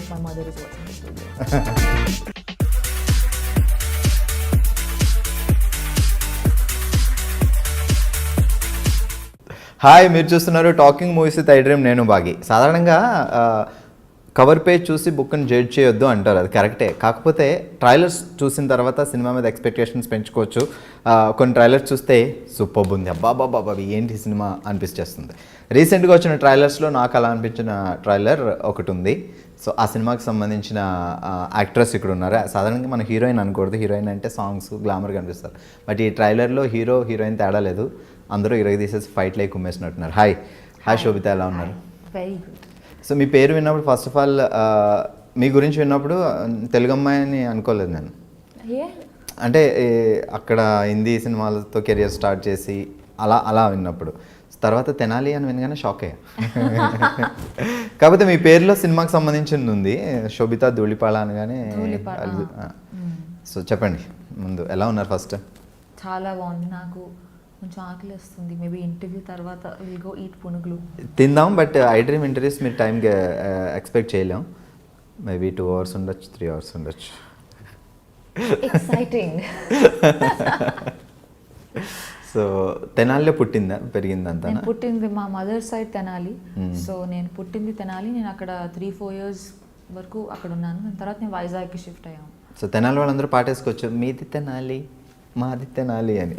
my mother is watching this video. Hi, మీరు చూస్తున్నారు talking movies with iDream. నేను బాగి. సాధారణంగా కవర్ పేజ్ చూసి బుక్ని జడ్జ్ చేయొద్దు అంటారు, అది కరెక్టే. కాకపోతే ట్రైలర్స్ చూసిన తర్వాత సినిమా మీద ఎక్స్పెక్టేషన్స్ పెంచుకోవచ్చు. కొన్ని ట్రైలర్స్ చూస్తే సూపర్ ఉంది, అబ్బాబాబా ఏంటి సినిమా అనిపిస్తుంది. రీసెంట్గా వచ్చిన ట్రైలర్స్లో నాకు అలా అనిపించిన ట్రైలర్ ఒకటి ఉంది. సో ఆ సినిమాకి సంబంధించిన యాక్ట్రెస్ ఇక్కడ ఉన్నారు. సాధారణంగా మన హీరోయిన్ అనకూడదు, హీరోయిన్ అంటే సాంగ్స్ గ్లామర్ కనిపిస్తారు. బట్ ఈ ట్రైలర్లో హీరో హీరోయిన్ తేడా లేదు, అందరూ ఇరగ తీసేసి ఫైట్లో కుమ్మేసినట్టున్నారు. హాయ్ శోభిత, ఎలా ఉన్నారు? Very good. సో మీ పేరు విన్నప్పుడు ఫస్ట్ ఆఫ్ ఆల్ మీ గురించి విన్నప్పుడు తెలుగు అమ్మాయి అని అనుకోలేదు నేను. అంటే అక్కడ హిందీ సినిమాలతో కెరియర్ స్టార్ట్ చేసి అలా విన్నప్పుడు, తర్వాత తెనాలి అని వినగానే షాక్ అయ్యా. కాకపోతే మీ పేరులో సినిమాకి సంబంధించింది ఉంది, శోభిత ధూళిపాళ అనగానే. సో చెప్పండి ముందు, ఎలా ఉన్నారు? ఫస్ట్ చాలా బాగుంది. నాకు కొంచెం ఆకలి వస్తుంది. మేబీ ఇంటర్వ్యూ తర్వాత విల్ గో ఈట్ పునుగులు తిందాం. బట్ iDream ఇంటర్వ్యూస్ మీరు టైంకి ఎక్స్పెక్ట్ చేయలేం. మేబీ 2 hours ఉండొచ్చు, 3 hours ఉండొచ్చు. ఎక్సైటింగ్. సో తెనాలిలో పుట్టిందా, పెరిగిందంతా? నేను పుట్టింది మా మదర్ సైడ్ తెనాలి. సో నేను పుట్టింది తెనాలి. నేను అక్కడ 3-4 years వరకు అక్కడ ఉన్నాను. తర్వాత నేను వైజాగ్కి షిఫ్ట్ అయ్యాను. సో తెనాలి వాళ్ళందరూ పాటేసుకోవచ్చు, మీది తెనాలి మాది తెనాలి అని.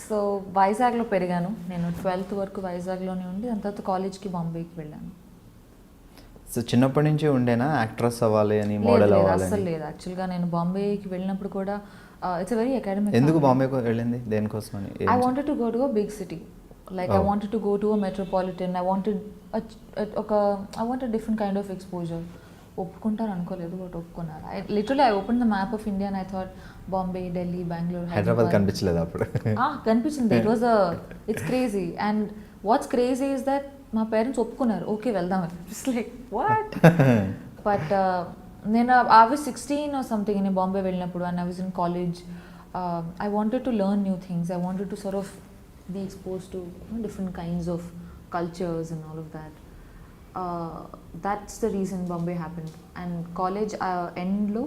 సో వైజాగ్లో పెరిగాను. నేను 12th వరకు వైజాగ్లోనే ఉండి దాని తర్వాత కాలేజ్కి బాంబేకి వెళ్ళాను. సో చిన్నప్పటి నుంచి ఉండేనా యాక్ట్రెస్ అవ్వాలి అని, మోడల్ అవ్వాలి? అసలు లేదు. యాక్చువల్గా నేను బాంబేకి వెళ్ళినప్పుడు కూడా ఇట్స్ వెరీ అకాడమిక్. ఎందుకు బాంబేకి వెళ్ళింది, దేనికోసం అని? I wanted to go to a big city. Like I wanted to go to a metropolitan. I wanted different kind of exposure. ఒప్పుకుంటారు అనుకోలేదు, బట్ ఒప్పుకున్నారు. Literally I open the map of India and I thought Bombay, Delhi, Bengaluru, Hyderabad కనిపించలేదు అప్పుడు? కనిపించింది. It's crazy. And what's crazy is that మా parents ఒప్పుకున్నారు, okay వెళ్దాం. It's like what. But నేను I was 16 or something in Bombay వెళ్ళినప్పుడు, and I was in college. I wanted to learn new things. I wanted to sort of be exposed to different kinds of cultures and all of that. That's the reason Bombay happened. And college end lo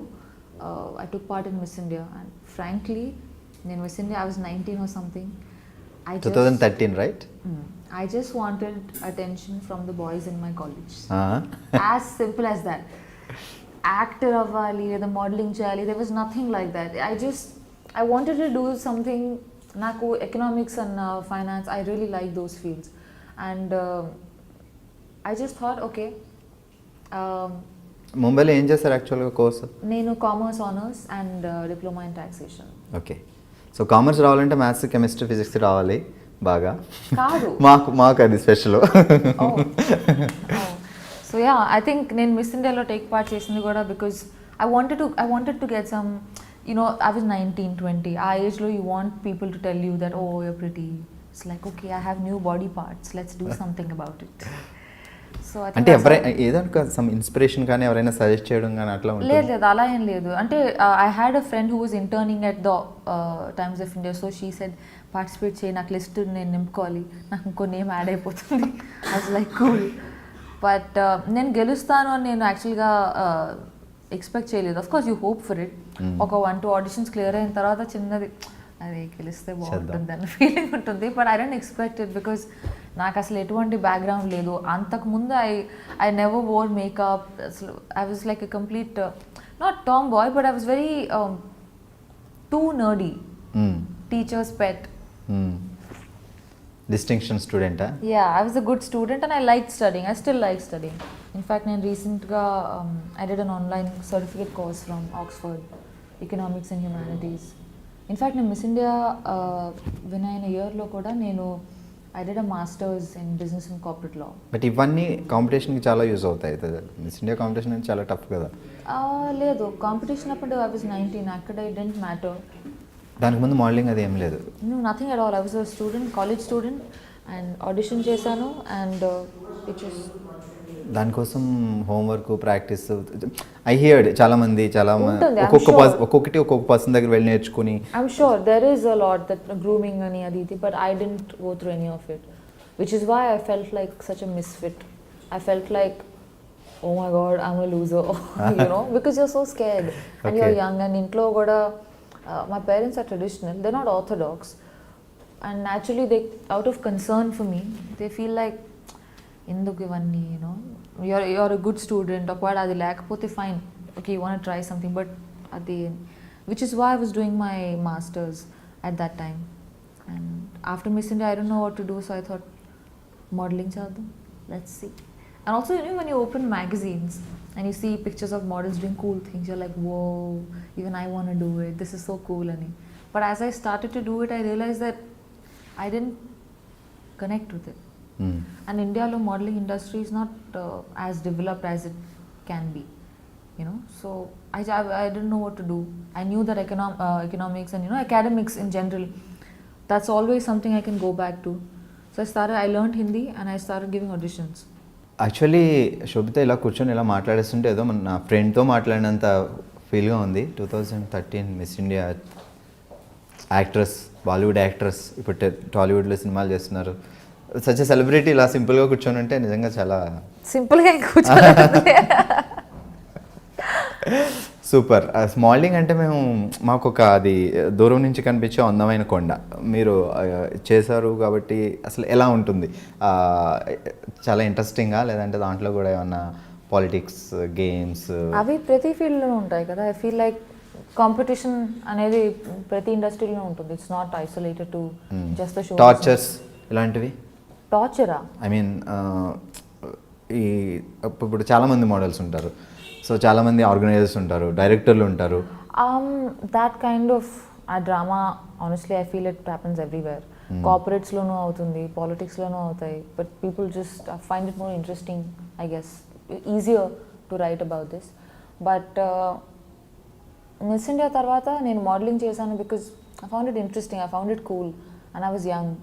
I took part in Miss India, and frankly in Miss India I was 19 or something. 2013, right? I just wanted attention from the boys in my college. As simple as that. Actor avvali లేదా modelling చేయాలి, there was nothing like that. I wanted to do something. నాకు economics and finance, I really like those fields. And I just thought, okay. ముంబైలో ఏం చేస్తారు యాక్చువల్గా course? నేను commerce honours and diploma in taxation. Okay. So commerce రావాలంటే maths, chemistry, physics రావాలి బాగా. కాదు, మాకు అది special. So yeah, I think నేను మిస్ ఇండియాలో టేక్ పార్ట్ చేసింది కూడా because I wanted to get some, I was 19-20. ఆ ఏజ్లో you want people to tell you that, oh you're pretty. It's like, okay, I have new body parts, let's do something about it. So అంటే ఏదో some inspiration కానీ ఎవరైనా suggest చేయడం కానీ అట్లా ఉంటుంది? లేదు, అలా ఏం లేదు. అంటే I had a friend who was interning at the Times of India. So she said, participate చేయి, నాకు లిస్ట్ నేను నింపుకోవాలి, నాకు ఇంకో నేమ్ యాడ్ అయిపోతుంది. I was like cool. But నేను గెలుస్తాను అని నేను యాక్చువల్గా ఎక్స్పెక్ట్ చేయలేదు. Of course you hope for it. ఒక 1-2 ఆడిషన్స్ క్లియర్ అయిన తర్వాత చిన్నది, అది గెలిస్తే బాగుంటుంది అన్న ఫీలింగ్ ఉంటుంది. But I don't expect it because నాకు అసలు ఎటువంటి బ్యాక్గ్రౌండ్ లేదు. అంతకుముందు ఐ నెవర్ వోర్ మేకప్. అసలు I was like a complete not tomboy, but I was very too nerdy, teacher's pet. Distinction స్టూడెంటా? Yeah, I was a good student and I liked studying. I still like studying. In fact, నేను రీసెంట్గా I did an online certificate course from Oxford, Economics and Humanities. In fact, నేను miss India win అయిన ఇయర్లో కూడా నేను I did a master's in business and corporate law. But ఇవన్నీ కాంపిటీషన్కి చాలా use అవుతాయి. మిస్ ఇండియా కాంపిటీషన్ అనేది చాలా టఫ్ కదా? లేదు, కాంపిటీషన్ అప్పుడు I was 19. అక్కడ it didn't matter. దానికి ముందు మోడలింగ్ అది ఏం లేదు? No, nothing at all. I was a student, college student, and audition చేశాను, and it was. దానికోసం హోంవర్క్, ప్రాక్టీస్, ఐ హియర్డ్ చాలా ఒక్కొక్కటి ఒక్కొక్క పర్సన్ దగ్గర వెళ్ళి నేర్చుకుని. I'm sure there is a lot that grooming అని అది ఇది, but I didn't go through any of it, which is why I felt like such a misfit. I felt like oh my god, I'm a loser, you know, because you're so scared and you're Okay. young and intlo kuda my parents are traditional, they're not orthodox, and naturally they, out of concern for me, they feel like ఎందుకు ఇవన్నీ, you know, you're a good student, ఒకవేళ అది లేకపోతే fine, okay, you want to try something, but అది, which is why I was doing my masters at that time. And after Miss India I don't know what to do, so I thought modeling చేద్దాం, let's see. And also, you know, when you open magazines and you see pictures of models doing cool things, you're like, whoa, even I want to do it, this is so cool. But as I started to do it, I realized that I didn't connect with it. And India lo modeling industry is not as developed as it can be, you know, so I didn't know what to do. I knew that economics and, you know, academics in general, that's always something I can go back to. So I learned Hindi and I started giving auditions. Actually Sobhita ఇలా కూర్చొని ఇలా మాట్లాడేస్తుంటే ఏదో నా ఫ్రెండ్తో మాట్లాడినంత ఫీల్గా ఉంది. 2013 miss India actress, Bollywood actress, ఇప్పుడు టాలీవుడ్లో సినిమాలు చేస్తున్నారు. సచ్ ఎ సెలబ్రిటీ ఇలా సింపుల్గా కూర్చొని ఉంటే నిజంగా చాలా సింపుల్గా కూర్చొని సూపర్. మోడలింగ్ అంటే మాకు ఒక అది దూరం నుంచి కనిపించే అందమైన కొండ మీరు చేశారు కాబట్టి అసలు ఎలా ఉంటుంది? చాలా ఇంట్రెస్టింగ్గా, లేదంటే దాంట్లో కూడా ఏమన్నా పాలిటిక్స్, గేమ్స్ అవి ప్రతి ఫీల్డ్లో ఉంటాయి కదా. ఐ ఫీల్ లైక్ కాంపిటీషన్ అనేది ప్రతి ఇండస్ట్రీలో ఉంటుంది. It's not isolated to just the show. Tortures ఇలాంటివి? టార్చరా? ఐ మీన్ ఈ ఇప్పుడు చాలామంది మోడల్స్ ఉంటారు, సో చాలామంది ఆర్గనైజర్స్ ఉంటారు, డైరెక్టర్లు ఉంటారు. That kind of a drama honestly I feel it happens everywhere. కార్పొరేట్స్లోనూ అవుతుంది, పాలిటిక్స్లోనూ అవుతాయి, but people just find it more interesting, I guess easier to write about this. But miss India తర్వాత నేను మోడలింగ్ చేశాను because I found it interesting, I found it cool, and I was young,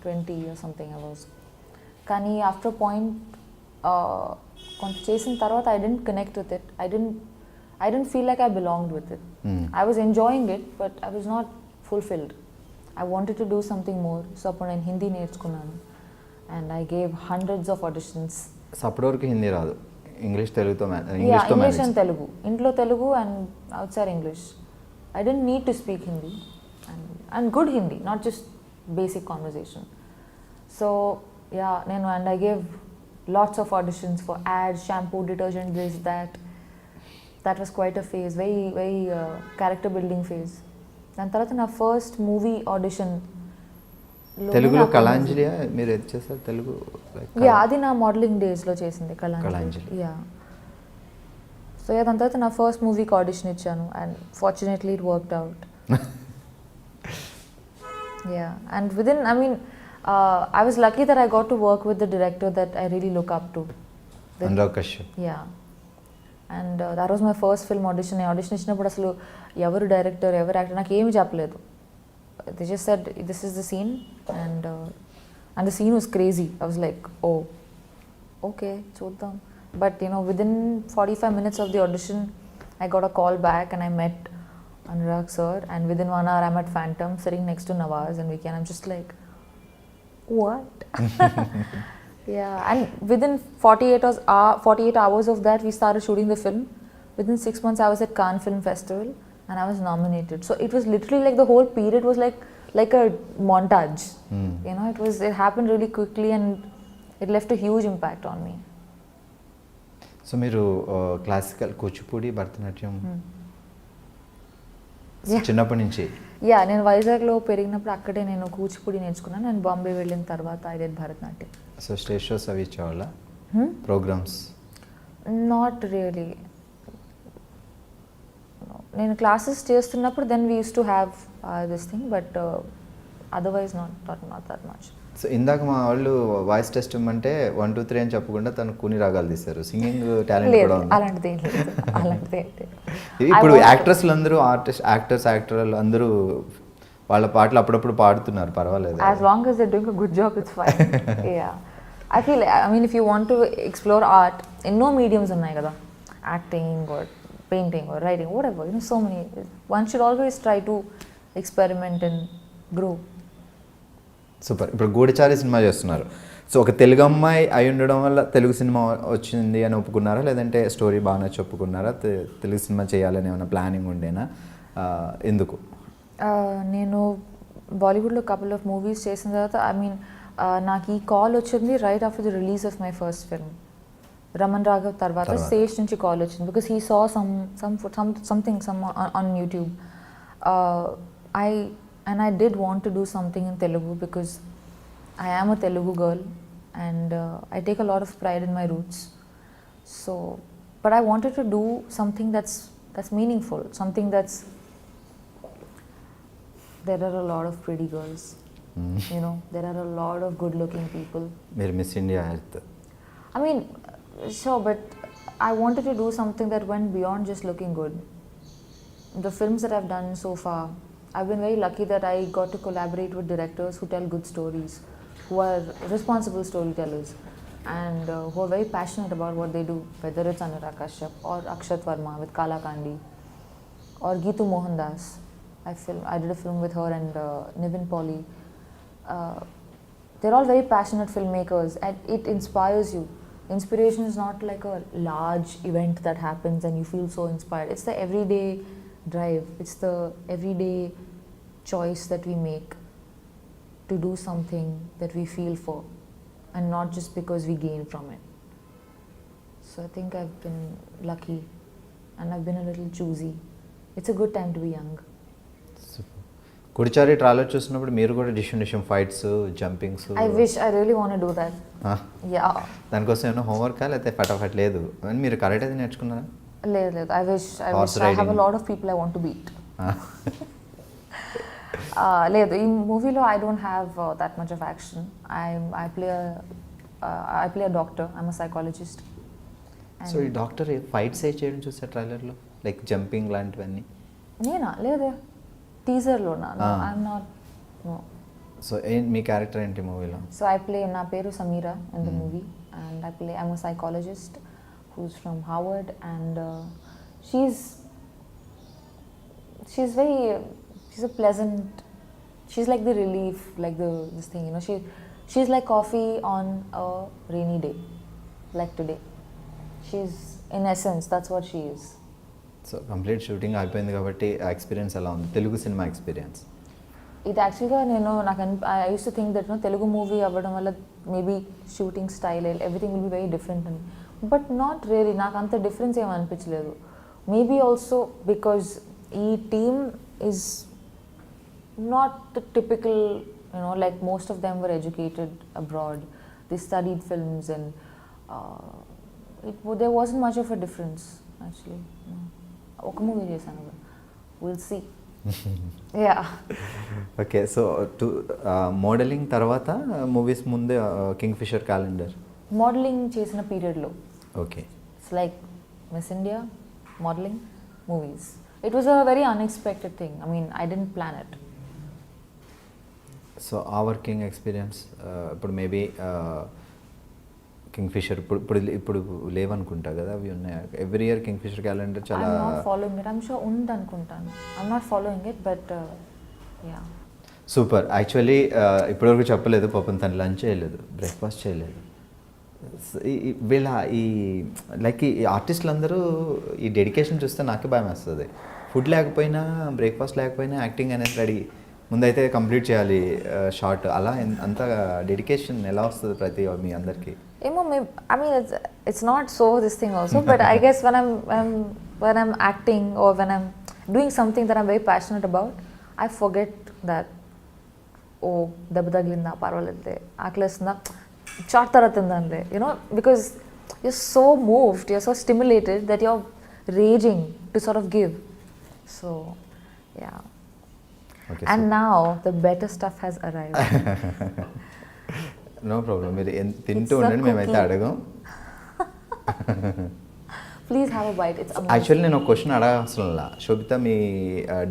20 or something I was. కానీ after point కొంత చేసిన తర్వాత I didn't connect with it. I dent feel like I belonged with it. I was enjoying it, but I was not fulfilled. I wanted to do something more. So అప్పుడు నేను హిందీ నేర్చుకున్నాను and I gave hundreds of auditions. So అప్పటి వరకు హిందీ రాదు, English తెలుగుతో English and Telugu, ఇంట్లో Telugu and outside English. I didn't need to speak Hindi and good Hindi, not just basic conversation. So yeah, and I gave lots of auditions for ads, shampoo, detergent, this, that. That was quite a phase, very character building phase. దాని తర్వాత నా first movie audition తెలుగులో కళాంజలి మీరు ఏది చేశారు? తెలుగు అది నా modelling డేస్లో చేసింది కళాంజలి. యా. సో దాని తర్వాత నా ఫస్ట్ మూవీకి ఆడిషన్ ఇచ్చాను and fortunately it worked out. Yeah, and within, I mean, I was lucky that I got to work with the director that I really look up to. Yeah. And that was my first film audition. I audition ఇచ్చినప్పుడు అసలు ఎవరు director, ఎవరు actor నాకు ఏమి చెప్పలేదు. They just said, this is the scene, and the scene was crazy. I was like, oh, okay, చూద్దాం. But you know, within 45 minutes of the audition, I got a call back and I met Anurag sir, and within 1 hour I'm at Phantom sitting next to Nawaz and Vicky, and I'm just like, what? Yeah, and within 48 hours of that we started shooting the film. Within 6 months I was at Cannes Film Festival and I was nominated. So it was literally like the whole period was like a montage. You know, it happened really quickly and it left a huge impact on me. So మీరు classical, Kuchipudi, Bharatanatyam చిన్నప్పటి నుంచి? Yeah, నేను వైజాగ్లో పెరిగినప్పుడు అక్కడే నేను కూచిపూడి నేర్చుకున్నాను. నేను బాంబే వెళ్ళిన తర్వాత I did Bharatanatyam. So stage shows అవి ఇచ్చేవాళ్ళ ప్రోగ్రామ్స్? Not really. నేను క్లాసెస్ చేస్తున్నప్పుడు then we used to have this thing, but otherwise not that much. So ఇందాక మా వాళ్ళు వాయిస్ టెస్ట్ ఇమ్మంటే 1 2 3 అని చెప్పకుండా తను కొన్ని రాగాలు తీశారు. సింగింగ్ టాలెంట్ కూడా ఉంది? అలాంటిది ఇప్పుడు యాక్ట్రెస్లు అందరూ యాక్టర్లు అందరూ వాళ్ళ పాటలు అప్పుడప్పుడు పాడుతున్నారు, పర్వాలేదు. As long as they doing a good job it's fine. Yeah, I feel, I mean if you want to explore art, ఎన్నో మీడియమ్స్ ఉన్నాయి కదా, acting or painting or writing, whatever, you know, so many. One should always try to experiment and grow. Super. ఇప్పుడు Goodachari cinema చేస్తున్నారు. So ఒక తెలుగు అమ్మాయి అయి ఉండడం వల్ల తెలుగు సినిమా వచ్చింది అని ఒప్పుకున్నారా, లేదంటే స్టోరీ బాగా నచ్చి ఒప్పుకున్నారా, తెలుగు సినిమా చేయాలని ఏమైనా ప్లానింగ్ ఉండేనా, ఎందుకు? నేను బాలీవుడ్లో కపుల్ ఆఫ్ మూవీస్ చేసిన తర్వాత నాకు ఈ కాల్ వచ్చింది right after the release of my first film Raman Raghav తర్వాత స్టేజ్ నుంచి కాల్ వచ్చింది, because he saw something on YouTube. I did want to do something in Telugu because I am a Telugu girl and I take a lot of pride in my roots. So, but I wanted to do something that's meaningful, something that's, there are a lot of pretty girls, you know, there are a lot of good looking people. You're Miss India Earth. I mean, sure, but I wanted to do something that went beyond just looking good. The films that I've done so far, I've been very lucky that I got to collaborate with directors who tell good stories, who are responsible storytellers, and who are very passionate about what they do, whether it's Anurag Kashyap or Akshat Verma with Kala Kandi, or Geetu Mohandas. I did a film with her and Nivin Pauly. They're all very passionate filmmakers, and it inspires you. Inspiration is not like a large event that happens and you feel so inspired. It's the everyday drive. It's the everyday choice that we make to do something that we feel for, and not just because we gain from it. So I think I've been lucky and I've been a little choosy. It's a good time to be young. Goodachari trailer చూసినప్పుడు మీరు కూడా డిషన్ fights, jumpings, I really want to do that. Yeah. దానికోసం ఏమైనా హోంవర్కా లేకపోతే ఫటాఫట్ లేదు అని మీరు కరెక్ట్ అయితే నేర్చుకున్నారా? లేదు. I wish I have a lot of people I want to beat. లేదు, ఈ మూవీలో I don't have that much of action. I play a doctor. I'm a psychologist. So ఈ డాక్టర్ ఫైట్స్ ఏ చేయడం చూసా ట్రైలర్లో, లైక్ జంపింగ్ లాంటివన్నీ? నేనా? లేదు, టీజర్లోనా? I'm not. నో. సో మీ క్యారెక్టర్ ఏంటి మూవీలో? సో నా పేరు Sameera in the movie, and I'm a psychologist who's from Harvard, and she's a pleasant, she's like the relief, like this thing, you know, she's like coffee on a rainy day, like today. She's, in essence, that's what she is. So complete shooting అయిపోయింది కాబట్టి ఆ experience ఎలా ఉంది, Telugu cinema experience? ఇది యాక్చువల్గా I used to think that Telugu movie అవ్వడం వల్ల maybe shooting style everything will be very different అని, బట్ నాట్ రియలీ. నాకు అంత డిఫరెన్స్ ఏమీ అనిపించలేదు. మేబీ ఆల్సో బికాజ్ ఈ team is not the typical, like most of them were educated abroad. They studied films and there wasn't much of a difference actually. ఒక movie చేశాను, we'll see. Yeah. Okay, so modelling తర్వాత movies ముందే Kingfisher calendar modelling చేసిన పీరియడ్లో. Okay. It's like Miss India, modeling, movies. It was a very unexpected thing. I mean, I didn't plan it. So ఆ working experience ఇప్పుడు maybe Kingfisher ఇప్పుడు లేవనుకుంటా కదా, అవి ఉన్నాయి ఎవ్రీ ఇయర్ కింగ్ఫిషర్ క్యాలెండర్ చాలా. I'm not following it. I'm sure ఉంది అనుకుంటాను. I'm not following it, but yeah. Super. Actually ఇప్పటివరకు చెప్పలేదు పాపం, తను లంచ్ చేయలేదు, బ్రేక్ఫాస్ట్ చేయలేదు. వీళ్ళ లైక్ ఈ ఆర్టిస్టులు అందరూ ఈ డెడికేషన్ చూస్తే నాకే భయం వేస్తుంది. ఫుడ్ లేకపోయినా, బ్రేక్ఫాస్ట్ లేకపోయినా యాక్టింగ్ అనేది రెడీ, ముందైతే కంప్లీట్ చేయాలి షార్ట్, అలా అంత డెడికేషన్ ఎలా వస్తుంది ప్రతి మీ అందరికీ? ఏమో, I mean, it's not so this thing also, but I guess when I'm acting or when I'm doing something that I'm very passionate about, I forget that, oh, దెబ్బ తగిలిందా, పర్వాలేదులే, ఆకలేస్తుందా, చాట్ తర్వాత తిందాంలే, because you're so moved, you're so stimulated that you're raging to sort of give. So, yeah. Okay, and now the better stuff has arrived. No problem, మీరు తింటూ ఉండండి, మేమైతే అడగం. Please have a bite. It's actually నేను ఒక question అడగాల్సిన, శోభిత మీ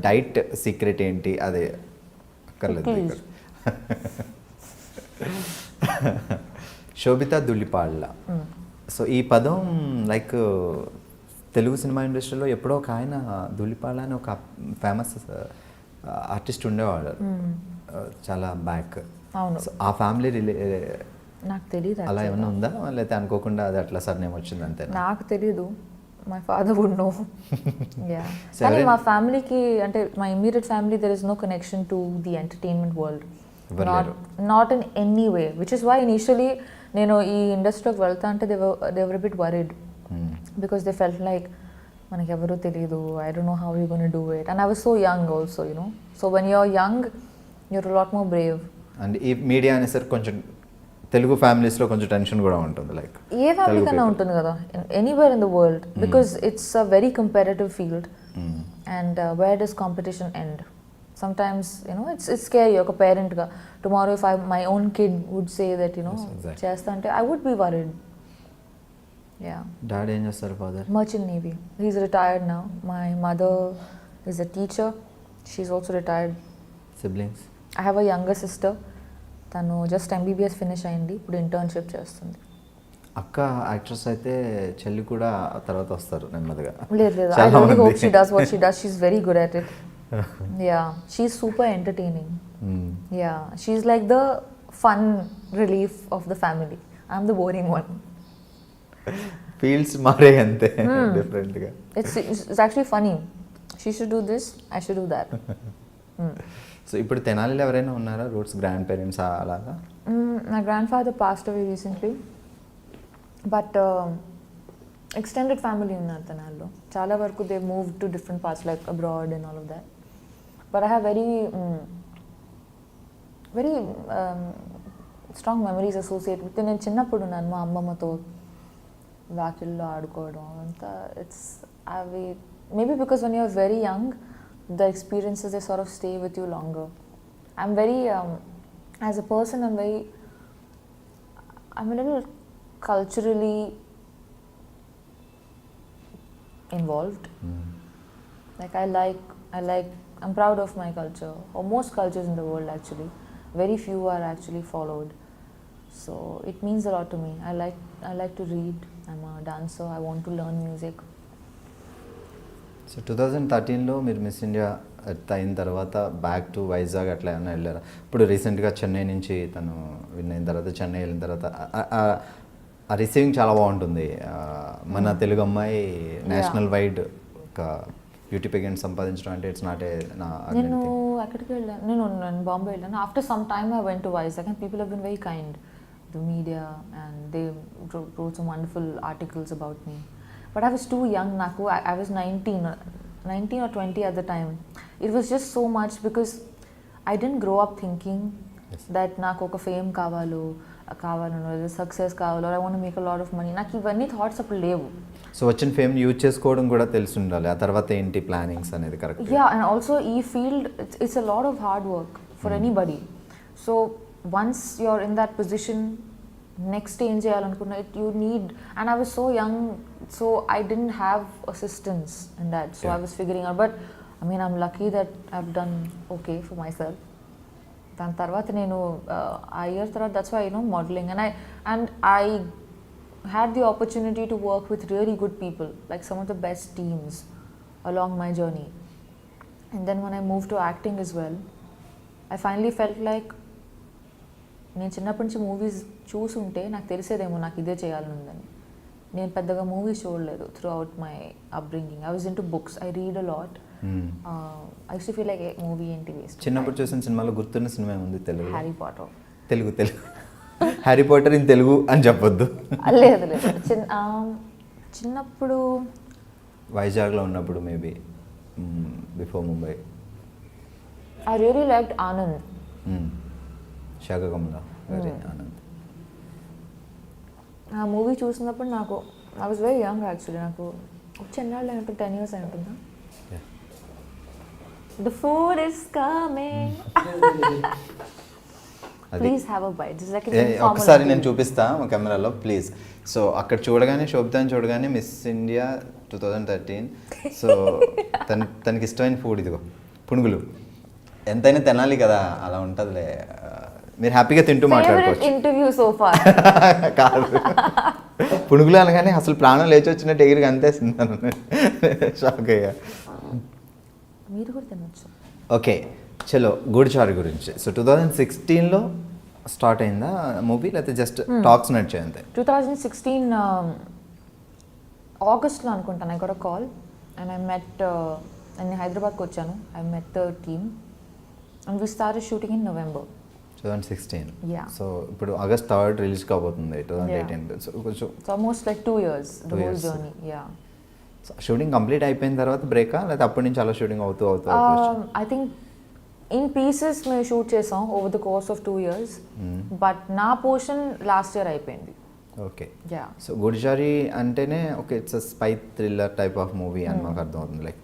diet secret ఏంటి? అదే అక్కర్లేదు ఇక్కడ. శోభిత దుల్లిపాళ్ళ. సో ఈ పదం లైక్ తెలుగు సినిమా ఇండస్ట్రీలో ఎప్పుడో ఒక ఆయన దుల్లిపాళ్ళ అని ఒక ఫేమస్ ఆర్టిస్ట్ ఉండేవాడు చాలా బ్యాక్. అవును. ఆ ఫ్యామిలీ నాకు తెలియదు అలా ఏమైనా ఉందా లేకపోతే అనుకోకుండా అది అట్లా సర్నేమ్ వచ్చింది అంతే? నాకు తెలీదు, my father would know. Yeah, కానీ మా ఫ్యామిలీకి అంటే my immediate family there is no connection to the entertainment world, not in any way, which is why initially నేను ఈ ఇండస్ట్రీలోకి వెళ్తా అంటే they were bit worried because they felt like మనకి ఎవరూ తెలియదు, I don't know how you gonna do it, and I was so young also, you know. So when you're young you're lot more Brave. And ఈ media అనేసరికి కొంచెం తెలుగు ఫ్యామిలీస్లో కొంచెం tension కూడా ఉంటుంది, లైక్ ఏ ఫ్యామిలీ కన్నా ఉంటుంది కదా, anywhere in the world, because it's a very comparative field, and where does competition end? Sometimes, you know, it's scary. Oka parent ga tomorrow if my own kid would say that, you know, chesta ante I would be worried. Yeah. Dad em chestaru father? Merchant Navy. He's retired now. My mother is a teacher. She's also retired. Siblings? I have a younger sister. Tanu just MBBS finish ayindi. Ippudu internship chestundi. అక్క actress అయితే చెల్లి కూడా తర్వాత వస్తారు నెమ్మదిగా. లేదు లేదు, I really hope she does what she does. She's very good at it. Yeah, she's super entertaining. Yeah, she's like the fun relief of the family. I'm the boring one. Fields మారే అంతే different గా. It's actually funny. She should do this, I should do that. So ఇప్పుడు తెనాలిలో ఎవరైనా ఉన్నారా roots grand parents అలాగా? My grandfather passed away recently, but extended family ఉన్నారు తెనాలిలో. చాలా వరకు they moved to different parts like abroad and all of that. But I have very strong memories associated with నేను చిన్నప్పుడు ఉన్నాను మా అమ్మమ్మతో వాకిల్లో ఆడుకోవడం అంతా. ఇట్స్ అవి maybe because when you're very young the experiences they sort of stay with you longer. I'm very as a person I'm a little culturally involved. Like I'm proud of my culture, or most cultures in the world actually. Very few are actually followed. So it means a lot to me. I like to read. I'm a dancer. I want to learn music. So 2013లో మీరు Miss India అయిన తర్వాత back to Vizag అట్లా ఏమైనా వెళ్ళారా? ఇప్పుడు రీసెంట్గా చెన్నై నుంచి తను విన్ అయిన తర్వాత చెన్నై వెళ్ళిన తర్వాత ఆ రిసీవింగ్ చాలా బాగుంటుంది. మన తెలుగు అమ్మాయి నేషనల్ వైడ్ ఒక బ్యూటీ పెగెంట్ సంపాదించడం అంటే ఇట్స్ నాట్ ఏ నేను అక్కడికి వెళ్ళాను, నేను బాంబే వెళ్ళాను. After some time I went to Vizag and people have been very kind, the media, and they wrote some wonderful articles about me. But I was too young. I was 19 or 20 at the time. It was just so much because I didn't grow up thinking that నాకు ఒక fame కావాలో success కావాలో, I want make a lot of money. నాకు ఇవన్నీ thoughts అప్పుడు లేవు. So వచ్చిన fame use చేసుకోవడం కూడా తెలిసి ఉండాలి, ఆ తర్వాత ఏంటి ప్లానింగ్స్ అనేది కరెక్ట్. యా, అండ్ ఆల్సో ఈ field it's a lot of hard work for anybody. So once you are in that position, next ఏం చేయాలనుకున్నా you need, and I was so young, so I didn't have assistance in that, so I was figuring out. But I mean I'm lucky that I have done okay for myself. దాని తర్వాత నేను ఆ year తర్వాత that's why modelling, and I had the opportunity to work with really good people, like some of the best teams along my journey. And then when I moved to acting as well, I finally felt like నేను చిన్నప్పటి నుంచి movies చూసుంటే నాకు తెలిసేదేమో నాకు ఇదే చేయాలని ఉందని. నేను పెద్దగా మూవీస్ చూడలేదు throughout my upbringing. I was into books, I read a lot. I use to feel like movie ఏంటి వేస్ట్. చిన్నప్పుడు చూసిన సినిమాలో గుర్తున్న సినిమా ఉంది Telugu? Harry Potter. Telugu Harry Potter in Telugu అని చెప్పొద్దు. లేదు లేదు, చిన్నప్పుడు వైజాగ్లో ఉన్నప్పుడు maybe before Mumbai. I really liked Anand. శాఖకమల గారి ఆనంద్. ఆ మూవీ చూసినప్పుడు నాకు I was very young actually. నాకు చెన్నాళ్ళు అయి ఉంటుంది, 10 years అయి ఉంటుందా. The food is coming, please have a bite. ఒకసారి నేను చూపిస్తా మా కెమెరాలో ప్లీజ్. సో అక్కడ చూడగానే శోభితాని చూడగానే మిస్ ఇండియా 2013. సో తనకి ఇష్టమైన ఫుడ్ ఇదిగో పునుగులు. ఎంతైనా తినాలి కదా, అలా ఉంటుందిలే. మీరు హ్యాపీగా తింటూ మాట్లాడుకోవచ్చు. ఇంటర్వ్యూ సో ఫార్ కాదు, పునుగులు అనగానే అసలు ప్రాణం లేచి వచ్చినట్టు ఎగిరికి అంతేస్తున్నాను, షాక్ అయ్యా. మీరు కూడా తినొచ్చు. ఓకే, చలో గూడిచారు గురించి. సో 2016లో స్టార్ట్ అయిందా మూవీ, లేకపోతే జస్ట్ టాక్స్ నడిచాయి అంతే? 2016 ఆగస్ట్లో అనుకుంటాను. I got a call and I met, నేను హైదరాబాద్కి వచ్చాను. I met the team and we started shooting in November 2016. Yeah. So ఇప్పుడు ఆగస్ట్ 3 రిలీజ్ కాబోతుంది 2018. సో కొంచెం it's almost like 2 years the whole journey. Yeah. Shooting complete అయిపోయిన తర్వాత బ్రేకా, లేకపోతే అప్పటి నుంచి అలా షూటింగ్ అవుతూ ఐ థింక్ ఇన్ పీసెస్ మేము షూట్ చేసాం over the course of 2 years, but నా పోర్షన్ లాస్ట్ ఇయర్ అయిపోయింది. ఓకే. యా. సో గుడిచారి అంటేనే okay it's spy thriller type of movie అని మాకు అర్థమవుతుంది. లైక్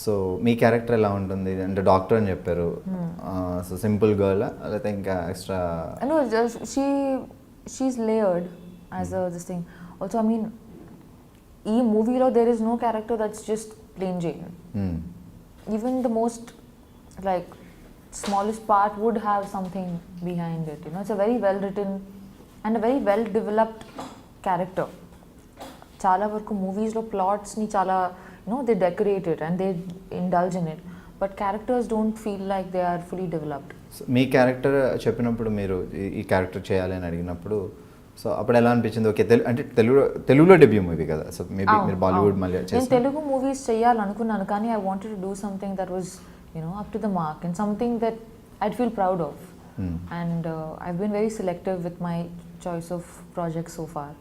సో మీ క్యారెక్టర్ ఎలా ఉంటుంది అంటే డాక్టర్ అని చెప్పారు, సో సింపుల్ గర్ల్ లేకపోతే ఇంకా extra? No, she's layered as this thing. Also, I mean, ఈ మూవీలో there is no character that's just plain Jane. Even the most like smallest part would have something behind it. You know, it's a very well written and a very well developed character. చాలా వరకు మూవీస్లో ప్లాట్స్ని చాలా they decorate it and they indulge in it, but characters don't feel like they are fully developed. So మీ character చెప్పినప్పుడు మీరు ఈ character చేయాలి అని అడిగినప్పుడు సో అప్పుడు ఎలా అనిపించింది? ఓకే అంటే తెలుగులో డెబ్యూ మూవీ కదా, సో మేబీ మీరు బాలీవుడ్ మళ్ళీ నేను తెలుగు మూవీస్ చేయాలనుకున్నాను, కానీ I wanted to do something that was up to the mark and something that I'd feel proud of. And I've been very selective with my choice of projects so far,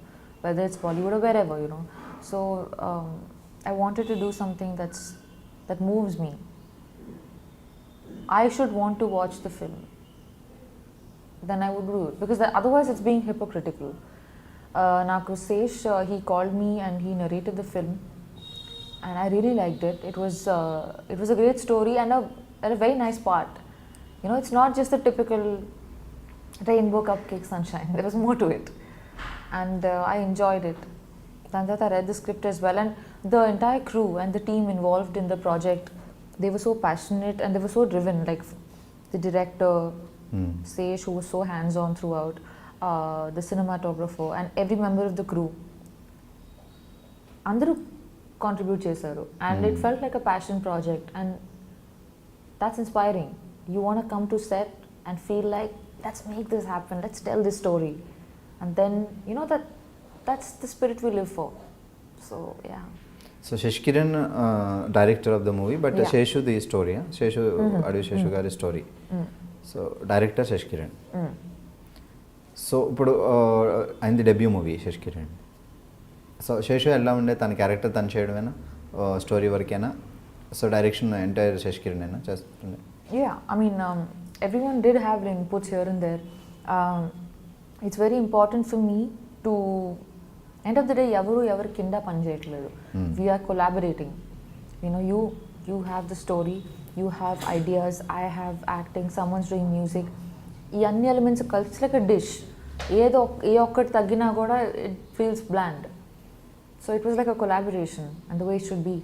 whether it's Bollywood or wherever, so I wanted to do something that moves me. I should want to watch the film, then I would do it, because otherwise it's being hypocritical. Naku Sesh, he called me and he narrated the film and I really liked it. It was a great story and a very nice part. It's not just the typical rainbow cupcake sunshine. There was more to it, and I enjoyed it. Then I read the script as well, and the entire crew and the team involved in the project, they were so passionate and they were so driven. Like the director, Sesh, who was so hands-on throughout, the cinematographer and every member of the crew. Andaru contribute chesaru, and it felt like a passion project, and that's inspiring. You want to come to set and feel like, let's make this happen, let's tell this story, and then that's the spirit we live for. So yeah. So Sashikiran director of the movie, but Seshu the story, Seshu Adivi Seshu గారి story. So director Sashikiran. So ఇప్పుడు అయింది debut movie Sashikiran. So Seshu ఎలా ఉండే, తన character తను చేయడమేనా, story వరకేనా? So direction entire Sashikiran అయినా చేస్తుండే? Yeah, I mean, everyone did have inputs here and there. It's very important for me to, end of the day, ఎవరు కింద పని చేయట్లేదు. We are collaborating. You have the story, you have ideas, I have acting, someone's doing music. ఈ అన్ని elements కలిసి like a dish. ఏ ఒక్కటి తగ్గినా కూడా it feels bland. So it was like a collaboration, and the way it should be.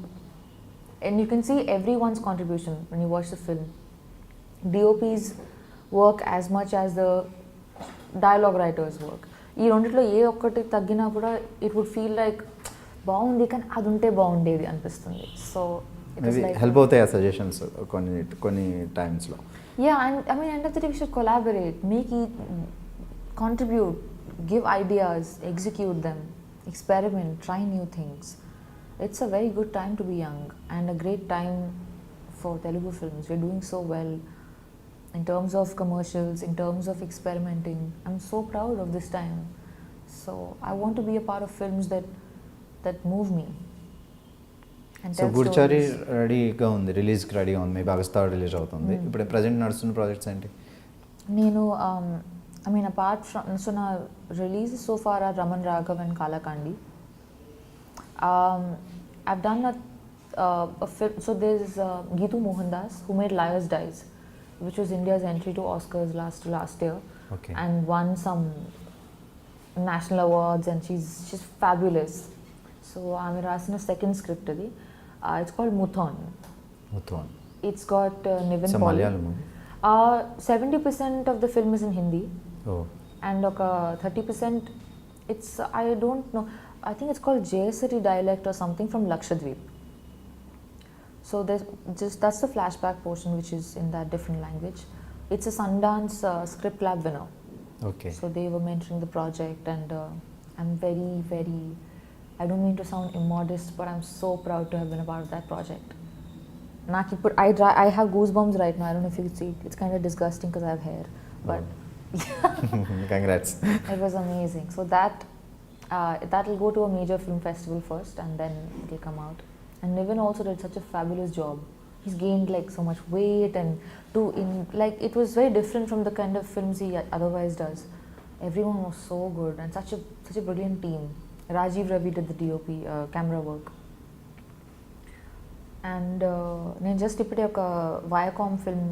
And you can see everyone's contribution when you watch the film. DOP's work as much as the dialogue writers work. ఈ రెండిట్లో ఏ ఒక్కటి తగ్గినా కూడా it would feel like బాగుంది కానీ అది ఉంటే బాగుండేది అనిపిస్తుంది. సో హెల్ప్ అవుతాయి ఆ సజెషన్స్ కొన్ని టైమ్స్లో. Yeah, and I mean end of the day we should collaborate, make ఈ contribute, give ideas, execute them, experiment, try new things. It's a very good time to be young and a great time for Telugu films. We're doing so well in terms of commercials, in terms of experimenting. I'm so proud of this time. So I want to be a part of films that move me. So Goodachari రెడీగా ఉంది, రిలీజ్కి రెడీగా ఉంది, maybe August 3 release అవుతుంది. ఇప్పుడు present నడుస్తున్న projects ఏంటి? నేను I mean, apart from, so now releases so far are Raman Raghav and Kalakandi. I've done a film, so there's Geetu Mohandas who made Liars Dies, which was India's entry to Oscars last year. Okay. And won some national awards, and she's fabulous. So I'm writing a second script. It's called Muthon. It's got Nivin Paul. It's a Malayalam movie. 70% of the film is in Hindi. Oh. And 30% it's, I don't know, I think it's called Jayasari dialect or something from Lakshadweep. So that's the flashback portion which is in that different language. It's a Sundance Script Lab winner. Okay. So they were mentoring the project, and I'm very, very, I don't mean to sound immodest, but I'm so proud to have been a part of that project. I have goosebumps right now. I don't know if you can see it. It's kind of disgusting because I have hair, but Congrats. it was amazing. So that'll go to a major film festival first, and then it'll come out. And Niven also did such a fabulous job. He's gained like so much weight, and it was very different from the kind of films he otherwise does. Everyone was so good, and such a brilliant team. Ravi did the DOP, camera work. And నేను just ఇప్పుడే ఒక Viacom film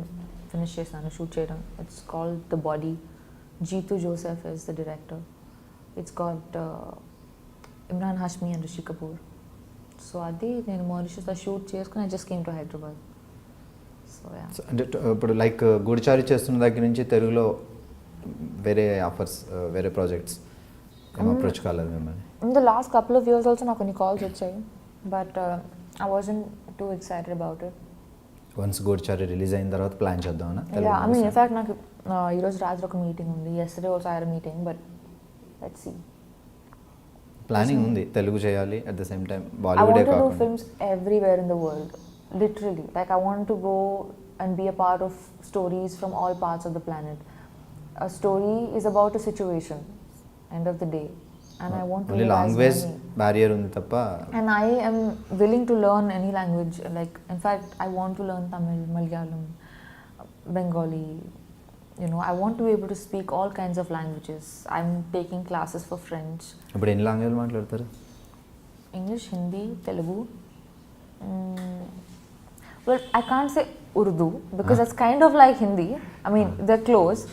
finish చేశాను shoot చేయడం. It's called the body. Jitu Joseph is the director. It's got Imran Hashmi and Rishi Kapoor. So అది నేను మారిషస్లో shoot చేసుకుని I just came to Hyderabad. So అంటే ఇప్పుడు లైక్ గూడిచారి చేస్తున్న దగ్గర నుంచి తెలుగులో వేరే ఆఫర్స్, వేరే ప్రాజెక్ట్స్ ఏం అప్రోచ్ కాలేదు మిమ్మల్ని? In the last couple of years also నాకు కొన్ని కాల్స్ వచ్చాయి, but I wasn't too excited about it. Once Goodachari release అయిన తర్వాత ప్లాన్ చేద్దామన్నా? Yeah, I mean, in fact, నాకు ఈరోజు రాత్రి ఒక మీటింగ్ ఉంది. Yesterday also I had a meeting, but let's see. Planning ఉంది తెలుగు చేయాలి, at the same time I బాలీవుడే want to do కాకుండా. films everywhere in the world, literally. Like I want to go and be a part of stories from all parts of the planet. A story is about a situation, end of the day. And I want to only live as language many. Barrier ఉంది తప్ప. And I am willing to learn any language. Like, in fact, I want to learn Tamil, Malayalam, Bengali. You know, I want to be able to speak all kinds of languages. I'm taking classes for French. ఇప్పుడు ఎన్ని language మాట్లాడతారు? English, Hindi, Telugu. Well, I can't say Urdu because it's kind of like Hindi. I mean, they're close.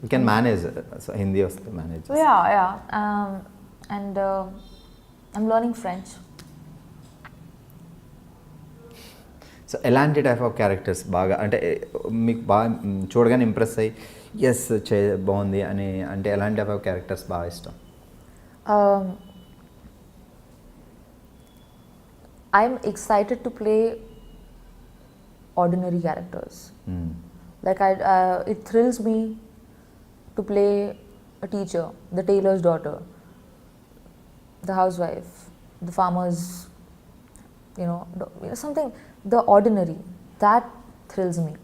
You can manage, Hindi వస్తే manage. Yeah. And I'm learning French. So ఎలాంటి type of characters బాగా అంటే మీకు బాగా చూడగానే impress అయ్యి yes బాగుంది అని అంటే ఎలాంటి టైప్ ఆఫ్ క్యారెక్టర్స్ బాగా ఇష్టం? I'm excited to play ordinary characters. Like it thrills me to play a teacher, the tailor's daughter, the housewife, the farmer's, something, the ordinary. That thrills me.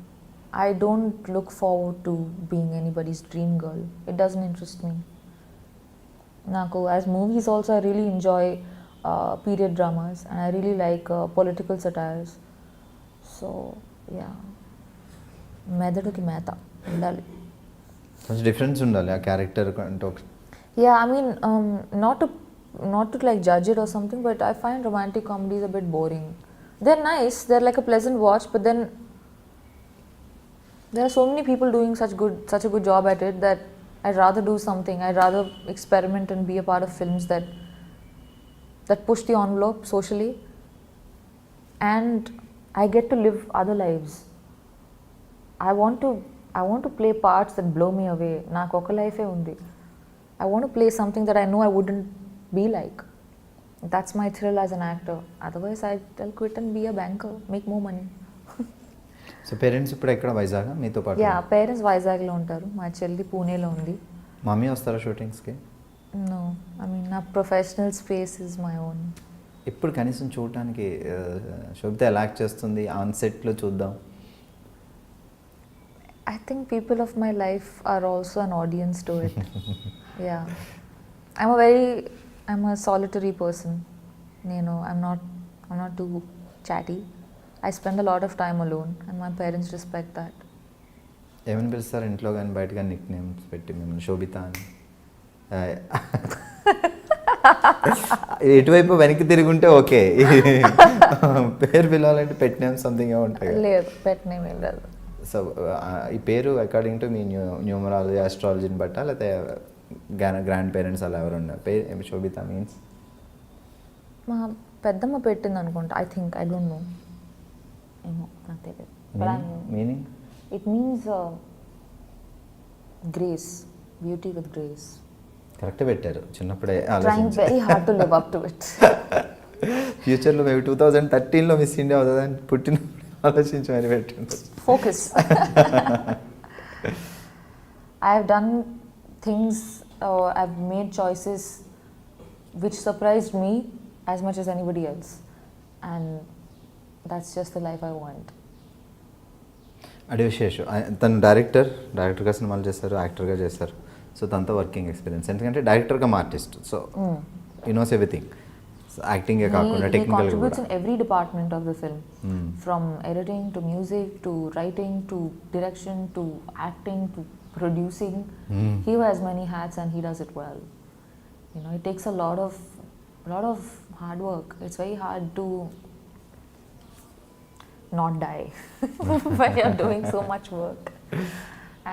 I don't look forward to being anybody's dream girl. It doesn't interest me. Naku, as movies also, I really enjoy period dramas, and I really like political satires. So, yeah. మెదడుకి మేత ఉండాలి. కొంచెం difference ఉండాలి ఆ character అంటే. Yeah, I mean, not to like judge it or something, but I find romantic comedies a bit boring. They're nice, they're like a pleasant watch, but then there are so many people doing such a good job at it that I'd rather do something. I'd rather experiment and be a part of films that push the envelope socially, and I get to live other lives. I want to play parts that blow me away. Naaku oka life e undi. I want to play something that I know I wouldn't be like. That's my thrill as an actor. Otherwise, I'll quit and be a banker, make more money. So parents ఇప్పుడు ఎక్కడ, వైజాగ్ మీతో పాటు? Yeah, parents వైజాగ్లో ఉంటారు. మా చెల్లి పూణేలో ఉంది. మమ్మీ వస్తారా షూటింగ్స్కి? No, I mean, నా professional space is my own. ఇప్పుడు కనీసం చూడటానికి శోభిత ఎలా యాక్ట్ చేస్తుంది ఆన్ సెట్లో చూద్దాం. I think people of my life are also an audience to it. Yeah. I'm a solitary person. I'm not too chatty. I spend a lot of time alone, and my parents respect that. ఏమని పిలుస్తారు ఇంట్లో కానీ బయట కానీ Nick names పెట్టి మిమ్మల్ని? శోభిత అని ఎటువైపు వెనక్కి తిరుగుంటే ఓకే, పేరు పిలవాలంటే పెట్ నేమ్ సంథింగ్ ఏమో ఉంటాయి. లేదు, పెట్ నేమ్ ఏం లేదు. సో ఈ పేరు అకార్డింగ్ టు మీ న్యూమరాలజీ ఆస్ట్రాలజీని బట్టా లేకపోతే గ్రాండ్ పేరెంట్స్ అలా ఎవరు ఉన్నారు? పేరు శోభిత మీన్స్ మా పెద్దమ్మ పెట్టింది అనుకుంటా. I think, I don't no, ఏమో నాకు తెలియదు. Meaning it means grace, beauty with grace. Correct పెట్టారు. చిన్నప్పుడే trying very hard to live up to it. ఫ్యూచర్లో మేము 2013లో మిస్ ఇండియా అవుతుందని పుట్టినప్పుడు ఆలోచించి మరి పెట్టండి. Focus. I've done things, I've made choices which surprised me as much as anybody else, and that's just the life I want. అదే విశేషం తను డైరెక్టర్గా సినిమాలు చేస్తారు, యాక్టర్గా చేస్తారు. సో తనతో వర్కింగ్ ఎక్స్పీరియన్స్, ఎందుకంటే డైరెక్టర్గా artist, so he knows everything. యాక్టింగే కాకుండా He technical contributes in every department of the film, from editing to music to writing to direction to acting to producing. He wears many hats and he does it well. You know, it takes a lot of hard work. It's very hard to not die when you're doing so much work.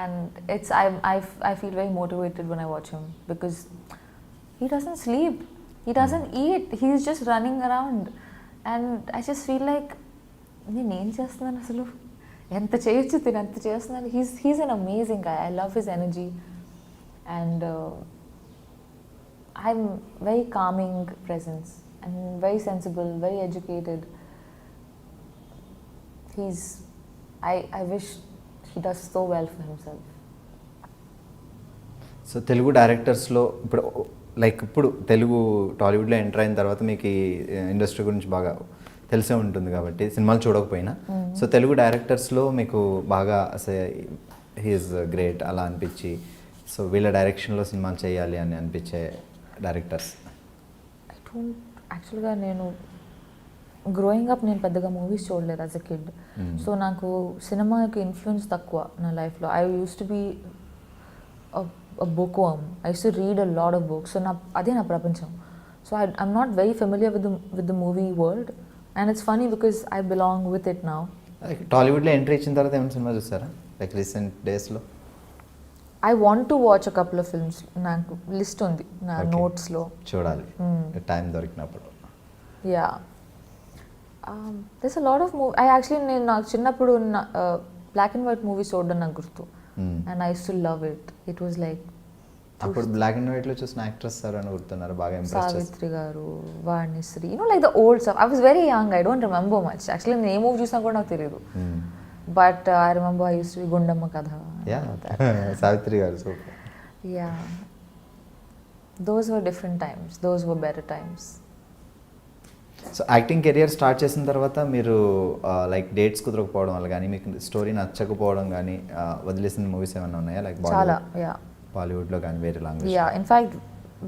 And I feel very motivated when I watch him, because he doesn't sleep, he doesn't eat, he's just running around, and I just feel like నేను ఏం చేస్తున్నాను అసలు, ఎంత చేయొచ్చు తిని ఎంత చేస్తున్నాను. He's an amazing guy. I love his energy, and I'm very calming presence and very sensible, very educated. I wish he does so well for himself. So Telugu డైరెక్టర్స్లో ఇప్పుడు తెలుగు టాలీవుడ్లో ఎంటర్ అయిన తర్వాత మీకు ఈ ఇండస్ట్రీ గురించి బాగా తెలిసే ఉంటుంది కాబట్టి, సినిమాలు చూడకపోయినా. సో తెలుగు డైరెక్టర్స్లో మీకు బాగా హీఈస్ గ్రేట్ అలా అనిపించి, సో వీళ్ళ డైరెక్షన్లో సినిమాలు చేయాలి అని అనిపించే డైరెక్టర్స్? యాక్చువల్గా నేను గ్రోయింగ్ అప్ నేను పెద్దగా మూవీస్ చూడలేదు యాజ్ అ కిడ్. సో నాకు సినిమాకి ఇన్ఫ్లుయెన్స్ తక్కువ నా లైఫ్లో. I use to be a bookworm. I used to read a lot of books. So అదే నా ప్రపంచం. So I'm not very familiar with the movie world, and it's funny because I belong with it now. టాలీవుడ్లో entry ఇచ్చిన తర్వాత ఏమైనా cinema చూసారా like recent డేస్లో? I want to watch a couple of films. నాకు లిస్ట్ ఉంది నా నోట్స్లో, చూడాలి టైం దొరికినప్పుడు. Yeah. There's a lot of నేను నాకు చిన్నప్పుడు బ్లాక్ అండ్ వైట్ మూవీస్ చూడడం నాకు గుర్తు. And I used to love it. It was like అప్పుడు బ్లాక్ అండ్ వైట్ లో చూసిన యాక్ట్రెస్ సార్ అని గుర్తున్నారు బాగా? సావిత్రి గారు, Vanisri, like the old stuff. I was very young, I don't remember much. Actually నేను ఏ మూవీ చూసినా కూడా నాకు తెలియదు. But I remember I used to be Gundamma కథ. సావిత్రి గారు super. Yeah. Those were different times. Those were better times. So acting career start చేసిన తర్వాత మీరు లైక్ డేట్స్ కుదరకపోవడం వల్ల కానీ, మీకు స్టోరీ నచ్చకపోవడం కానీ, వదిలేసిన మూవీస్ ఏమైనా ఉన్నాయా లైక్ బాలీవుడ్లో కానీ వేరే language? In fact,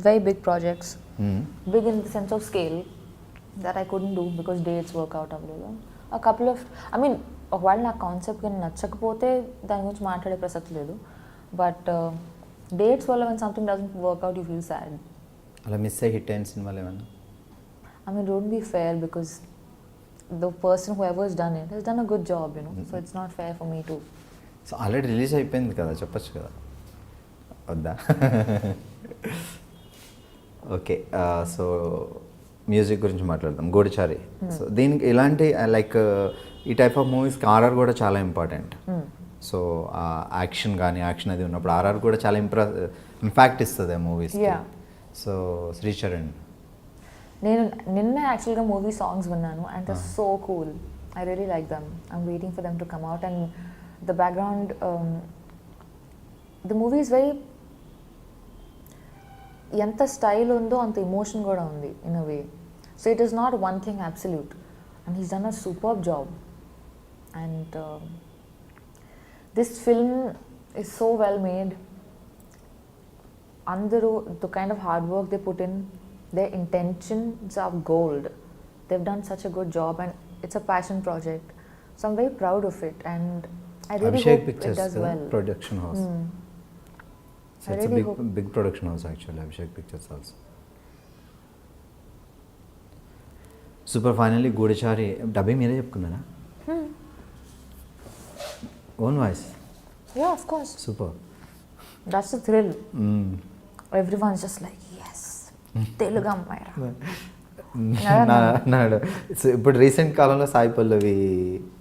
very big projects. Big in the sense of scale that I couldn't do because dates work out అవ్వలేదు. A couple of, ఒకవేళ నా కాన్సెప్ట్ కానీ నచ్చకపోతే దాని గురించి మాట్లాడే ప్రసక్తి లేదు. బట్ డేట్స్ వల్ల when something doesn't work out you feel sad. అలా మిస్ అయ్యి హిట్ అయిన సినిమాలు ఏమన్నా? Don't be fair, because the person whoever has done it has done a good job, so it's not fair for me to. So already release అయిపోయింది కదా, చెప్పచ్చు కదా, వద్దా? ఓకే, సో మ్యూజిక్ గురించి మాట్లాడదాం. గూఢచారి. సో దీనికి ఇలాంటి లైక్ ఈ టైప్ ఆఫ్ మూవీస్కి ఆర్ఆర్ కూడా చాలా ఇంపార్టెంట్. సో యాక్షన్ కానీ, యాక్షన్ అది ఉన్నప్పుడు ఆర్ఆర్ కూడా చాలా ఇంపాక్ట్ ఇస్తుంది ఆ మూవీస్కి. సో శ్రీచరణ్, నేను నిన్న యాక్చువల్గా మూవీ సాంగ్స్ విన్నాను and it's so cool. I really like them. I'm waiting for them to come out. And the background, the movie is very, ఎంత స్టైల్ ఉందో అంత ఎమోషన్ కూడా ఉంది in a way. So it is not one thing absolute, and he's done a superb job. And this film is so well made. అందరూ the kind of hard work they put in, their intentions are gold. They've done such a good job, and it's a passion project. So I'm very proud of it, and I really hope it does well. Production house. So it's a big production house actually, Abhishek Pictures also. Super. Finally, Goodachari dubbing మీరే చెప్పుకున్నారా? Own voice? Yeah, of course. Super. That's the thrill. Everyone's just like, yes, Telugu అమ్మాయి. ఇప్పుడు recent కాలంలో సాయి పల్లవి,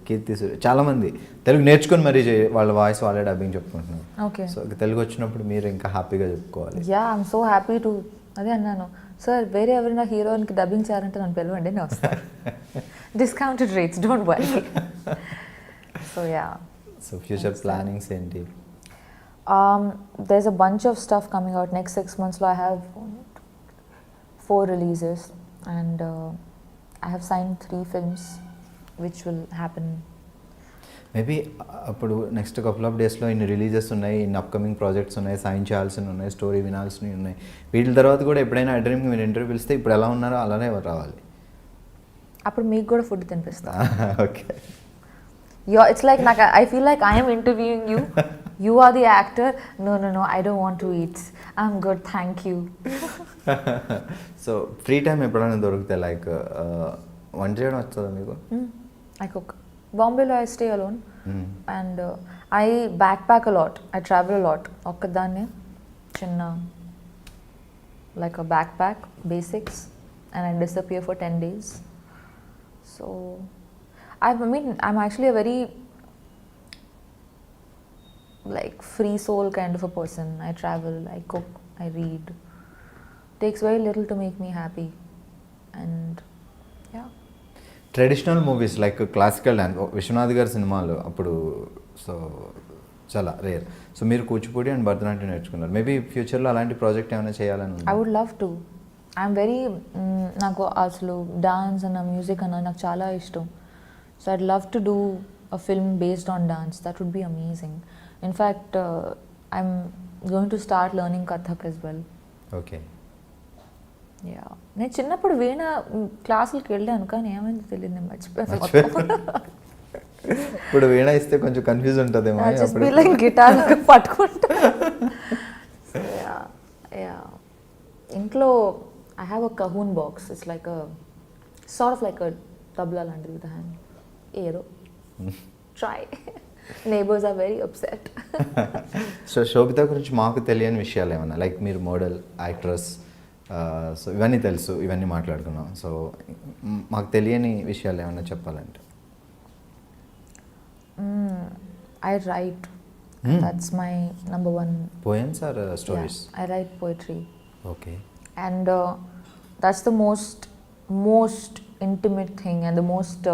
కీర్తి సురేష్ చాలామంది తెలుగు నేర్చుకొని మరీ వాళ్ళ voice వాళ్ళే డబ్బింగ్ చెప్పుకుంటున్నారు. ఓకే, సో తెలుగు వచ్చినప్పుడు మీరు ఇంకా హ్యాపీగా చెప్పుకోవాలి. Yeah, I'm so happy to. అదే అన్నాను, సార్ వేరే ఎవరైనా హీరోయిన్కి డబ్బింగ్ చేయాలంటే నన్ను పిలవండి, నేను వస్తాను. Discounted rates, don't worry. So yeah. So future plannings ఏంటి? There's a bunch of stuff coming out next 6 months. So I have 4 releases, and I have signed 3 films, which will happen. Maybe అప్పుడు next couple of డేస్లో ఇన్ని releases ఉన్నాయి, ఇన్ని upcoming projects ఉన్నాయి, sign చేయాల్సినవి ఉన్నాయి, story వినాల్సినవి ఉన్నాయి. వీటి తర్వాత కూడా ఎప్పుడైనా iDreamకి మీరు ఇంటర్వ్యూ పిలిస్తే ఇప్పుడు ఎలా ఉన్నారో అలానే రావాలి. అప్పుడు మీకు కూడా ఫుడ్ తినిపిస్తా. Okay. It's like I feel like I am interviewing you. You are the actor. No, I don't want to eat. I'm good, thank you. So free time ఎప్పుడైనా దొరికితే లైక్ వంట చేయడం వస్తుందా మీకు? I cook. Bombay I stay alone, and I backpack a lot. I travel a lot. ఒక్కదాన్నే చిన్న like a backpack, basics, and I disappear for 10 days. So I'm actually a very like free soul kind of a person. I travel, I cook, I read. Takes very little to make me happy, and yeah. Traditional movies like classical dance Viswanath గారి సినిమాలు అప్పుడు so చాలా rare. So మీరు Kuchipudi and Bharatanatyam నేర్చుకున్నారు. Maybe ఫ్యూచర్లో అలాంటి project ఏమైనా చేయాలని ఉంది? I would love to. I'm very నాకు అసలు డాన్స్ అన్న మ్యూజిక్ అన్న నాకు చాలా ఇష్టం. So I'd love to do a film based on dance. That would be amazing. In fact, I'm going to start learning Kathak as well. Okay. Yeah, నేను చిన్నప్పుడు వీణ క్లాసులకి వెళ్ళాను, కానీ ఏమైందో తెలియదు, నేను మర్చిపోయాను. ఇప్పుడు వీణ ఇస్తే కొంచెం కన్ఫ్యూజ్ ఉంటుందేమో. జస్ట్ బి లైక్ గిటార్ పట్టుకుంటా. యా, ఇంట్లో I have a cajon box. It's like a sort of like a tabla లాంటిది విత్ హ్యాండ్. ఏదో try. Neighbours are very upset. So Sobhita గురించి మాకు తెలియని విషయాలు ఏమన్నా, లైక్ మీరు మోడల్, యాక్ట్రెస్, సో ఇవన్నీ తెలుసు, ఇవన్నీ మాట్లాడుకున్నాం. సో మాకు తెలియని విషయాలు ఏమన్నా చెప్పాలంటే? I write. That's my number one. Poems or stories? Yeah, I write poetry. Okay. And that's the most intimate thing and the most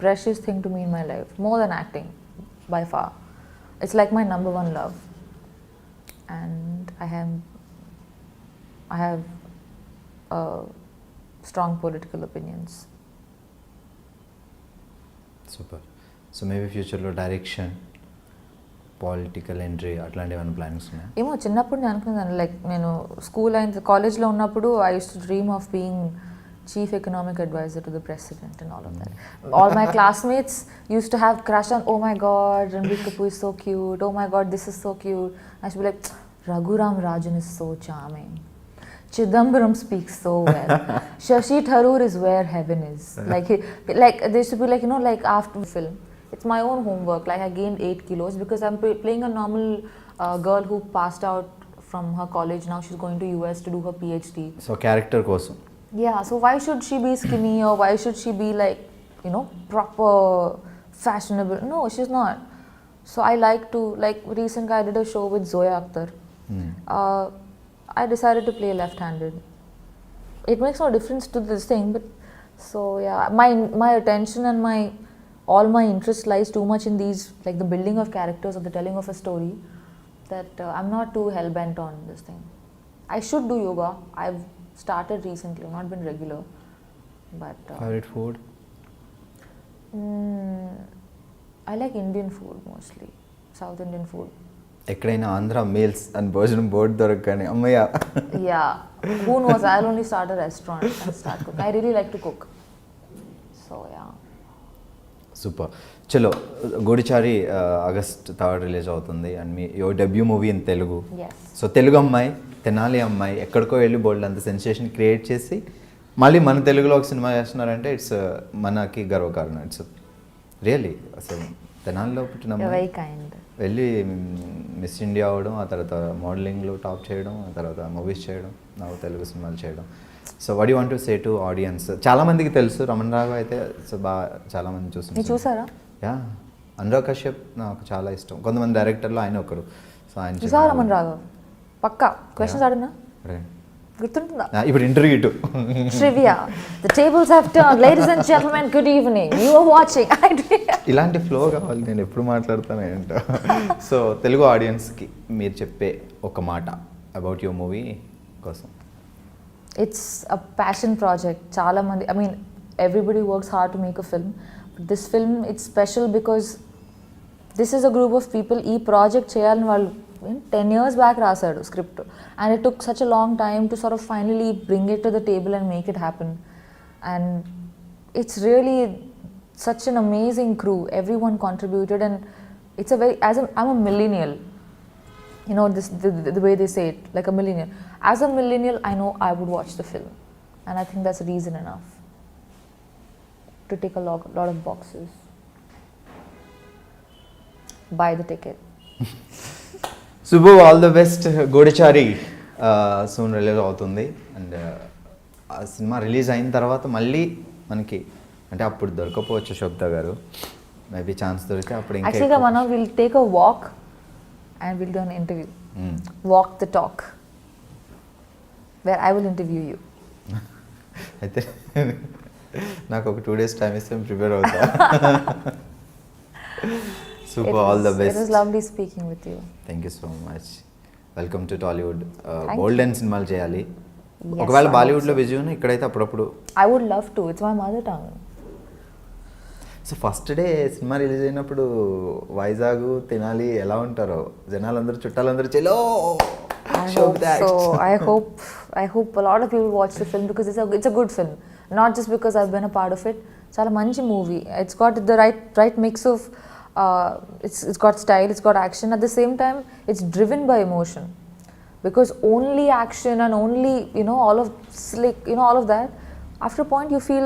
precious thing to me in my life, more than acting by far. It's like my number one love, and I have strong political opinions. Super. So maybe ఫ్యూచర్లో direction, political entry అట్లాంటి ఏమైనా plans ఉన్నాయా? ఏమో, చిన్నప్పుడు నేను అనుకున్నాను, like నేను school అయిన కాలేజ్లో ఉన్నప్పుడు I use to dream of being chief economic advisor to the president and all of that. All my classmates used to have crush on, oh my god, Ranbir Kapoor is so cute, oh my god, this is so cute. I should be like, Raghuram Rajan is so charming, Chidambaram speaks so well, Shashi Tharoor is where heaven is. Like they should be like, you know, like after film, it's my own homework. Like I gained 8 kilos because I'm playing a normal girl who passed out from her college. Now she's going to US to do her PhD. So character కోసం. Yeah, so why should she be skinny, or why should she be like, you know, proper, fashionable? No, she's not. So I like to, like recently I did a show with Zoya Akhtar. I decided to play left-handed. It makes no difference to this thing, but so yeah, my attention and all my interest lies too much in these, like the building of characters or the telling of a story, that I'm not too hell-bent on this thing. I should do yoga. I've started recently, not been regular, but favorite food? I like Indian food mostly, South Indian food. ఎక్కడైనా Andhra meals and భోజనం board దొరకగానే అమ్మయ్య. Yeah, who knows, I'll only start a restaurant and start cooking. I really like to cook, so yeah. Super. చలో, గూడిచారి August 3rd release అవుతుంది, and me your debut movie in Telugu. Yes. So Telugu అమ్మాయి, తెనాలి అమ్మాయి, ఎక్కడికో వెళ్ళి బోల్డ్ అంత sensation create చేసి మళ్ళీ మన తెలుగులో ఒక సినిమా చేస్తున్నారంటే ఇట్స్ మనకి గర్వకారణం. ఇట్స్ రియల్లీ అసలు తెనాలిలో పుట్టిన అమ్మాయి వెళ్ళి మిస్ ఇండియా అవ్వడం, ఆ తర్వాత మోడలింగ్లో టాప్ చేయడం, ఆ తర్వాత మూవీస్ చేయడం, నాకు తెలుగు సినిమాలు చేయడం. So what you want to say to audience? చాలా మందికి తెలుసు రమణ రాఘవ్ అయితే, సో బాగా చాలా మంది చూసారా? యా, అనురాగ్ కశ్యప్ నాకు చాలా ఇష్టం. కొంతమంది డైరెక్టర్లో ఆయన ఒకరు. సో ఆయన చూసారా రమణ రాఘవ్? పక్కా క్వశ్చన్స్ అడిగినా గుర్తుంటుందా? ఇప్పుడు ఇంటర్వ్యూ ఇటు Trivia. The tables have turned. Ladies and gentlemen, good evening. You are watching iDream. ఇలాంటి ఫ్లో కావాలి, నేను ఎప్పుడు మాట్లాడతాను ఏంటో. సో తెలుగు ఆడియన్స్కి మీరు చెప్పే ఒక మాట అబౌట్ యువర్ మూవీ కోసం. It's a passion project. Chala mandi, I mean, everybody works hard to make a film. But this film, it's special because this is a group of people. ఈ project చేయాలని వాళ్ళు 10 years back రాశాడు script, and it took such a long time to sort of finally bring it to the table and make it happen. And it's really such an amazing crew. Everyone contributed, and it's a very, I'm a millennial, you know, this the way they say it, like a millennial. As a millennial, I know I would watch the film, and I think that's reason enough to take a lot of boxes. Buy the ticket. Shubhu, all the best. Goodachari soon release అవుతుంది, and ఆ సినిమా release అయిన తర్వాత మళ్ళీ మనకి అంటే అప్పుడు దొరకపోవచ్చు శోభిత గారు, మేబీ ఛాన్స్ దొరికితే అప్పుడు ఇంకా Actually, Mana, we'll take a walk and we'll do an interview. Walk the talk, where I will interview you. అయితే నాకు ఒక 2 days టైం ఇస్తే ప్రిపేర్ అవుతా. Super, all the best. It was lovely speaking with you. Thank you so much. Welcome to Tollywood. Golden సినిమాలు చేయాలి. Yes, ఒకవేళ I బాలీవుడ్లో విజయం ఇక్కడైతే అప్పుడప్పుడు. I would love to. It's my mother tongue. So first day cinema release అయినప్పుడు వైజాగ్ తినాలి ఎలా ఉంటారో జనాలందరూ చుట్టాలందరూ చెలో. I hope a lot of people watch the film because it's a good film. Not just because I've been a part of it. చాలా మంచి movie. It's got the right mix of it's got style, it's got action. At the same time, it's driven by emotion. Because only action and only, you know, all of slick, you know, all of that, after a point you feel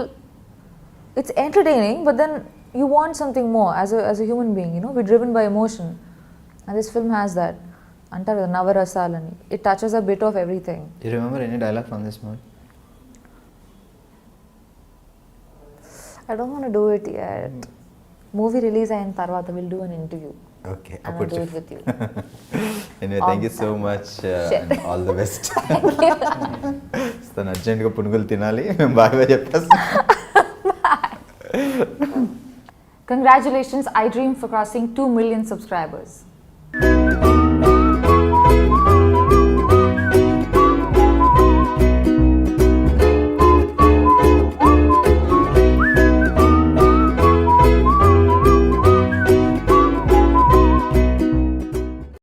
it's entertaining, but then you want something more as a human being, you know. We're driven by emotion, and this film has that. Antaru Navarasalani. It touches a bit of everything. Do you remember any dialogue from this movie? I don't want to do it yet. Movie release అయిన తర్వాత we'll do an interview. Okay, and I'll do it with you. Anyway, thank you so much, and all the best. తను అర్జెంట్గా పునుగులు తినాలి, మేము బాగా చెప్పేస్తాం. Congratulations, iDream, for crossing 2 million subscribers.